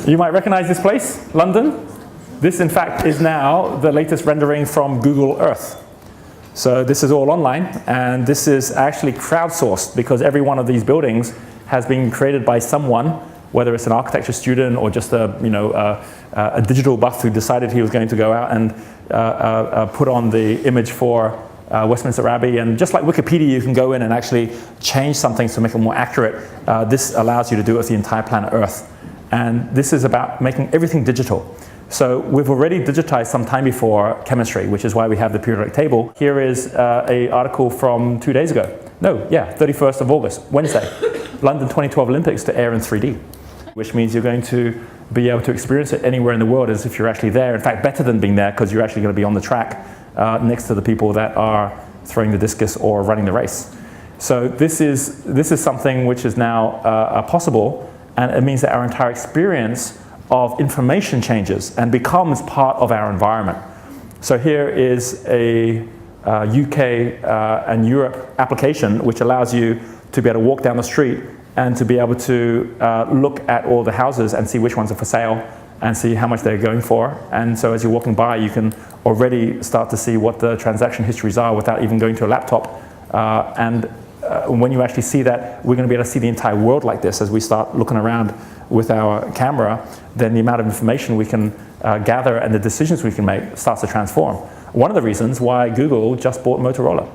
You might recognize this place, London. This, in fact, is now the latest rendering from Google Earth. So this is all online, and this is actually crowdsourced because every one of these buildings has been created by someone, whether it's an architecture student or just a digital buff who decided he was going to go out and put on the image for Westminster Abbey. And just like Wikipedia, you can go in and actually change something to make it more accurate. This allows you to do it with the entire planet Earth. And this is about making everything digital. So we've already digitized some time before chemistry, which is why we have the periodic table. Here is an article from 2 days ago. No, yeah, 31st of August, Wednesday. London 2012 Olympics to air in 3D, which means you're going to be able to experience it anywhere in the world as if you're actually there. In fact, better than being there because you're actually going to be on the track next to the people that are throwing the discus or running the race. So this is something which is now possible. And it means that our entire experience of information changes and becomes part of our environment. So here is a UK and Europe application which allows you to be able to walk down the street and to be able to look at all the houses and see which ones are for sale and see how much they're going for. And so as you're walking by, you can already start to see what the transaction histories are without even going to a laptop. When you actually see that, we're going to be able to see the entire world like this as we start looking around with our camera, then the amount of information we can gather and the decisions we can make starts to transform. One of the reasons why Google just bought Motorola.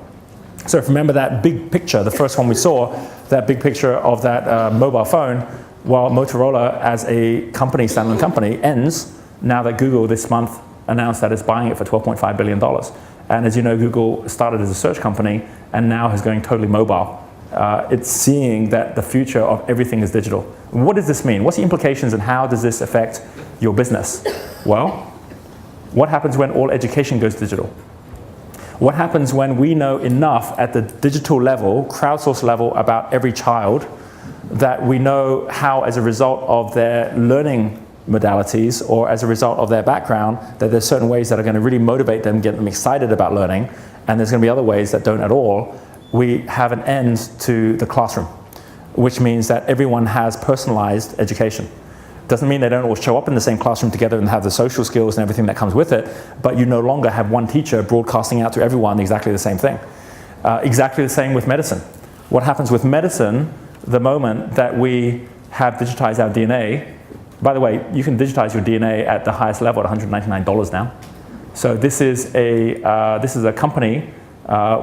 So if you remember that big picture, the first one we saw, that big picture of that mobile phone, while Motorola as a company, standalone company, ends now that Google this month announced that it's buying it for $12.5 billion. And as you know, Google started as a search company and now is going totally mobile. It's seeing that the future of everything is digital. What does this mean? What's the implications and how does this affect your business? Well, what happens when all education goes digital? What happens when we know enough at the digital level, crowdsourced level, about every child that we know how, as a result of their learning modalities or as a result of their background, that there's certain ways that are going to really motivate them, get them excited about learning, and there's going to be other ways that don't at all. We have an end to the classroom, which means that everyone has personalized education. Doesn't mean they don't all show up in the same classroom together and have the social skills and everything that comes with it, but you no longer have one teacher broadcasting out to everyone exactly the same thing. Exactly the same with medicine. What happens with medicine the moment that we have digitized our DNA? By the way, you can digitize your DNA at the highest level at $199 now. So this is a company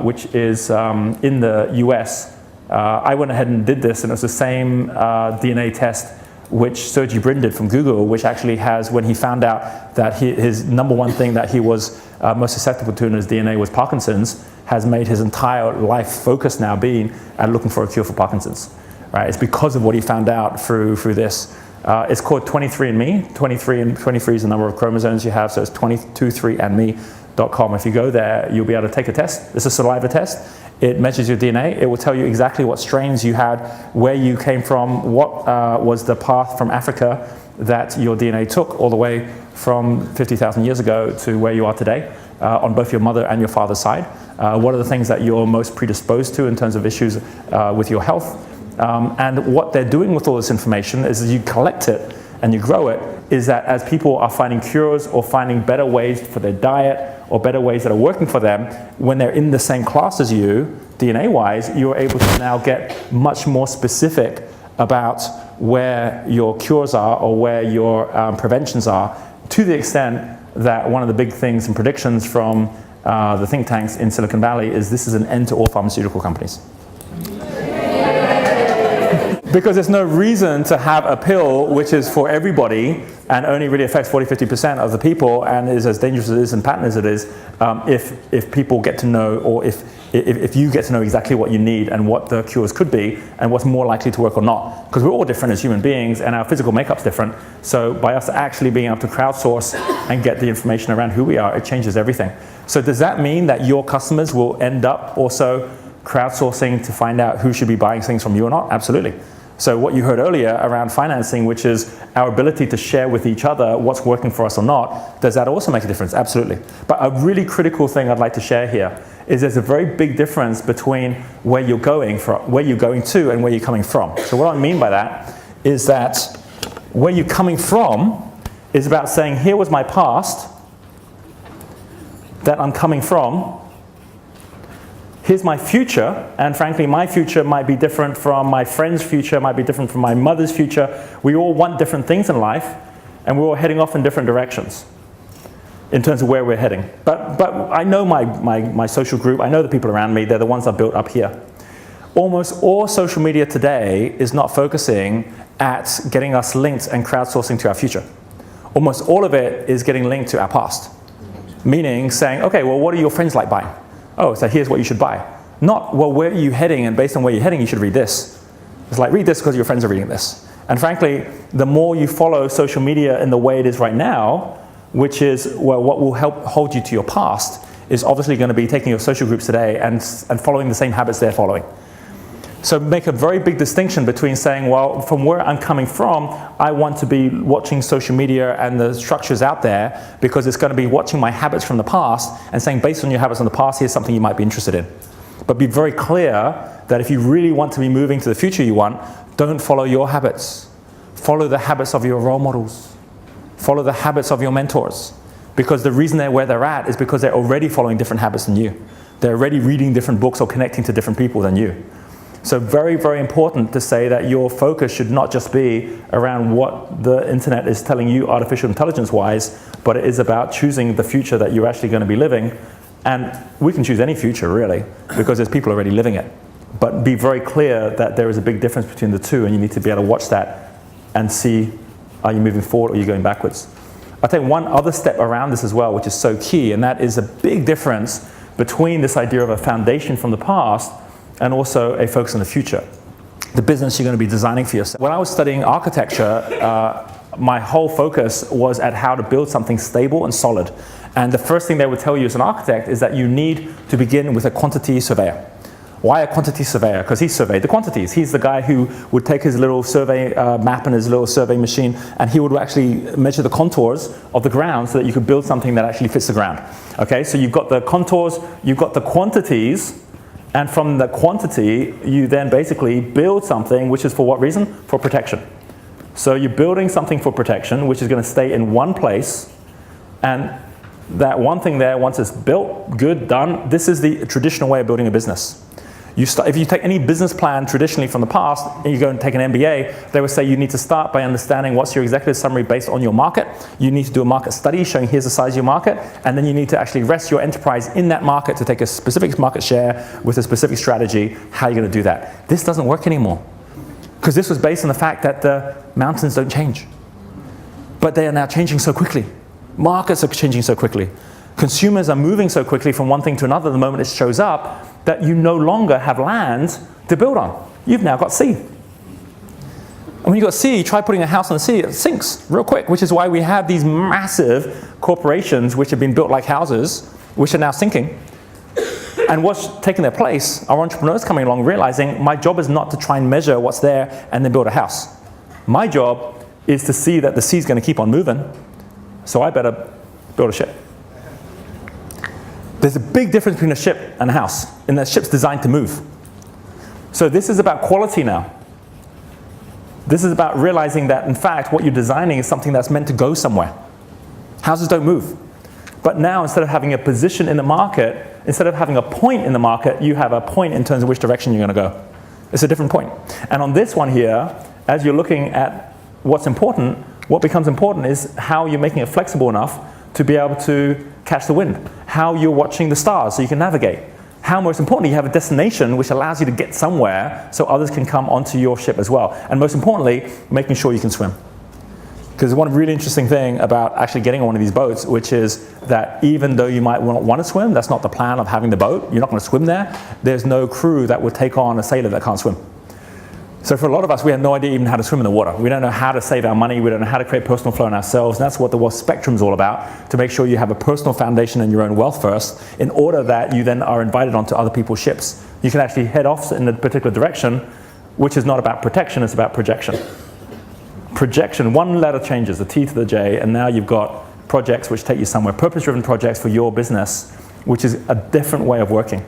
which is in the US. I went ahead and did this, and it was the same DNA test which Sergey Brin did from Google, which actually has, when he found out that his number one thing that he was most susceptible to in his DNA was Parkinson's, has made his entire life focus now being at looking for a cure for Parkinson's. Right? It's because of what he found out through this. It's called 23andMe. 23 is the number of chromosomes you have, so it's 23andme.com. If you go there, you'll be able to take a test. It's a saliva test. It measures your DNA. It will tell you exactly what strains you had, where you came from, what was the path from Africa that your DNA took all the way from 50,000 years ago to where you are today on both your mother and your father's side. What are the things that you're most predisposed to in terms of issues with your health? And what they're doing with all this information is you collect it and you grow it, is that as people are finding cures or finding better ways for their diet or better ways that are working for them, when they're in the same class as you, DNA-wise, you're able to now get much more specific about where your cures are or where your preventions are, to the extent that one of the big things and predictions from the think tanks in Silicon Valley is this is an end to all pharmaceutical companies. Because there's no reason to have a pill which is for everybody and only really affects 40–50% of the people and is as dangerous as it is and patent as it is, if people get to know, or if you get to know exactly what you need and what the cures could be and what's more likely to work or not. Because we're all different as human beings and our physical makeup's different. So by us actually being able to crowdsource and get the information around who we are, it changes everything. So does that mean that your customers will end up also crowdsourcing to find out who should be buying things from you or not? Absolutely. So what you heard earlier around financing, which is our ability to share with each other what's working for us or not, does that also make a difference? Absolutely. But a really critical thing I'd like to share here is there's a very big difference between where you're going to and where you're coming from. So what I mean by that is that Where you're coming from is about saying, here was my past that I'm coming from. Here's my future, and frankly, my future might be different from my friend's future, might be different from my mother's future. We all want different things in life, and we're all heading off in different directions in terms of where we're heading. But I know my social group, I know the people around me, they're the ones I've built up here. Almost all social media today is not focusing at getting us linked and crowdsourcing to our future. Almost all of it is getting linked to our past. Meaning saying, okay, well, what are your friends like buying? Oh, so here's what you should buy. Not, well, where are you heading, and based on where you're heading, you should read this. It's like, read this because your friends are reading this. And frankly, the more you follow social media in the way it is right now, which is, well, what will help hold you to your past, is obviously going to be taking your social groups today and following the same habits they're following. So make a very big distinction between saying, well, from where I'm coming from, I want to be watching social media and the structures out there because it's going to be watching my habits from the past and saying, based on your habits from the past, here's something you might be interested in. But be very clear that if you really want to be moving to the future you want, don't follow your habits. Follow the habits of your role models. Follow the habits of your mentors. Because the reason they're where they're at is because they're already following different habits than you. They're already reading different books or connecting to different people than you. So very, very important to say that your focus should not just be around what the internet is telling you artificial intelligence-wise, but it is about choosing the future that you're actually going to be living. And we can choose any future, really, because there's people already living it. But be very clear that there is a big difference between the two, and you need to be able to watch that and see, are you moving forward or are you going backwards? I'll take one other step around this as well, which is so key, and that is a big difference between this idea of a foundation from the past and also a focus on the future. The business you're going to be designing for yourself. When I was studying architecture, my whole focus was at how to build something stable and solid. And the first thing they would tell you as an architect is that you need to begin with a quantity surveyor. Why a quantity surveyor? Because he surveyed the quantities. He's the guy who would take his little survey map and his little survey machine, and he would actually measure the contours of the ground so that you could build something that actually fits the ground. Okay, so you've got the contours, you've got the quantities, and from the quantity, you then basically build something which is for what reason? For protection. So you're building something for protection, which is going to stay in one place, and that one thing there, once it's built, good, done, this is the traditional way of building a business. If you take any business plan traditionally from the past, and you go and take an MBA, they would say you need to start by understanding what's your executive summary based on your market. You need to do a market study showing here's the size of your market, and then you need to actually rest your enterprise in that market to take a specific market share with a specific strategy. How are you going to do that? This doesn't work anymore, because this was based on the fact that the mountains don't change. But they are now changing so quickly. Markets are changing so quickly. Consumers are moving so quickly from one thing to another the moment it shows up that you no longer have land to build on. You've now got sea. And when you've got sea, try putting a house on the sea, it sinks real quick, which is why we have these massive corporations which have been built like houses, which are now sinking. And what's taking their place are entrepreneurs coming along realizing my job is not to try and measure what's there and then build a house. My job is to see that the sea's going to keep on moving, so I better build a ship. There's a big difference between a ship and a house, in that ship's designed to move. So this is about quality now. This is about realizing that, in fact, what you're designing is something that's meant to go somewhere. Houses don't move. But now, instead of having a position in the market, instead of having a point in the market, you have a point in terms of which direction you're going to go. It's a different point. And on this one here, as you're looking at what's important, what becomes important is how you're making it flexible enough to be able to catch the wind, how you're watching the stars so you can navigate, how, most importantly, you have a destination which allows you to get somewhere so others can come onto your ship as well. And most importantly, making sure you can swim. Because one really interesting thing about actually getting on one of these boats, which is that even though you might want to swim, that's not the plan of having the boat, you're not going to swim there, there's no crew that would take on a sailor that can't swim. So for a lot of us, we have no idea even how to swim in the water. We don't know how to save our money. We don't know how to create personal flow in ourselves. And that's what the wealth spectrum's all about, to make sure you have a personal foundation and your own wealth first, in order that you then are invited onto other people's ships. You can actually head off in a particular direction, which is not about protection, it's about projection. Projection, one letter changes, the T to the J, and now you've got projects which take you somewhere, purpose-driven projects for your business, which is a different way of working.